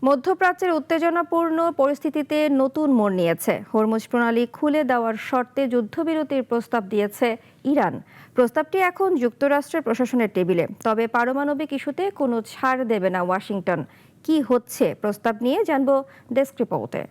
মধ্যপ্রাচ্যের উত্তেজনাপূর্ণ পরিস্থিতিতে নতুন মোড় নিয়েছে। হরমুজ প্রণালী খুলে দেওয়ার শর্তে যুদ্ধবিরতির প্রস্তাব দিয়েছে ইরান। প্রস্তাবটি এখন যুক্তরাষ্ট্রের প্রশাসনের টেবিলে। তবে পারমাণবিক ইস্যুতে কোনো ছাড় দেবে না ওয়াশিংটন। কি হচ্ছে প্রস্তাব নিয়ে জানবো ডেস্ক রিপোর্টে।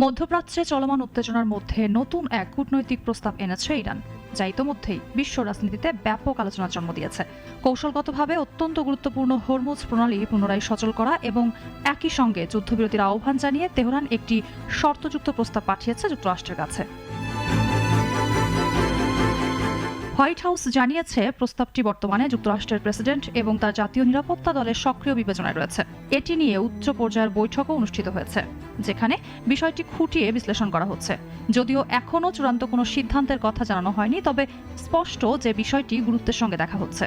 মধ্যপ্রাচ্যে চলমান উত্তেজনার মধ্যে নতুন এক কূটনৈতিক প্রস্তাব এনেছে ইরান, যা ইতোমধ্যেই বিশ্ব রাজনীতিতে ব্যাপক আলোচনার জন্ম দিয়েছে। কৌশলগতভাবে অত্যন্ত গুরুত্বপূর্ণ হরমুজ প্রণালী পুনরায় সচল করা এবং একই সঙ্গে যুদ্ধবিরতির আহ্বান জানিয়ে তেহরান একটি শর্তযুক্ত প্রস্তাব পাঠিয়েছে যুক্তরাষ্ট্রের কাছে। হোয়াইট হাউস জানিয়েছে প্রস্তাবটি বর্তমানে যুক্তরাষ্ট্রের প্রেসিডেন্ট এবং তার জাতীয় নিরাপত্তা দলের সক্রিয় বিবেচনায় রয়েছে। এটি নিয়ে উচ্চ পর্যায়ের বৈঠকও অনুষ্ঠিত হয়েছে, যেখানে বিষয়টি খুঁটিয়ে বিশ্লেষণ করা হচ্ছে। যদিও এখনও চূড়ান্ত কোনো সিদ্ধান্তের কথা জানানো হয়নি, তবে স্পষ্ট যে বিষয়টি গুরুত্বের সঙ্গে দেখা হচ্ছে।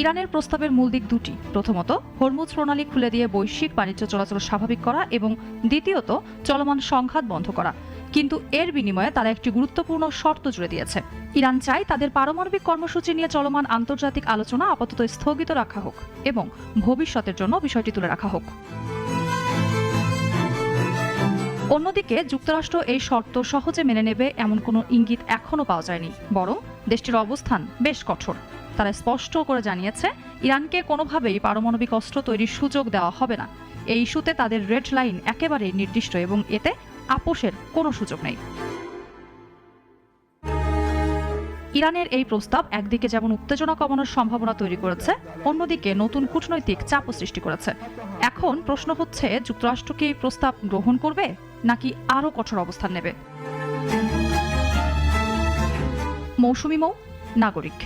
ইরানের প্রস্তাবের মূল দিক দুটি। প্রথমত, হরমুজ প্রণালী খুলে দিয়ে বৈশ্বিক বাণিজ্য চলাচল স্বাভাবিক করা এবং দ্বিতীয়ত, চলমান সংঘাত বন্ধ করা। কিন্তু এর বিনিময়ে তারা একটি গুরুত্বপূর্ণ শর্ত জুড়ে দিয়েছে। ইরান চায় তাদের পারমাণবিক কর্মসূচি নিয়ে চলমান আন্তর্জাতিক আলোচনা আপাতত স্থগিত রাখা হোক এবং ভবিষ্যতের জন্য বিষয়টি তুলে রাখা হোক। অন্যদিকে যুক্তরাষ্ট্র এই শর্ত সহজে মেনে নেবে এমন কোনো ইঙ্গিত এখনও পাওয়া যায়নি, বরং দেশটির অবস্থান বেশ কঠোর। তারা স্পষ্ট করে জানিয়েছে ইরানকে কোনোভাবেই পারমাণবিক অস্ত্র তৈরির সুযোগ দেওয়া হবে না। এই ইস্যুতে তাদের রেড লাইন একেবারেই নির্দিষ্ট এবং এতে আপোষের কোনো সুযোগ নেই। ইরানের এই প্রস্তাব একদিকে যেমন উত্তেজনা কমানোর সম্ভাবনা তৈরি করেছে, অন্যদিকে নতুন কূটনৈতিক চাপও সৃষ্টি করেছে। এখন প্রশ্ন হচ্ছে, যুক্তরাষ্ট্র কি প্রস্তাব গ্রহণ করবে নাকি আরও কঠোর অবস্থান নেবে? মৌসুমী মৌ, নাগরিক।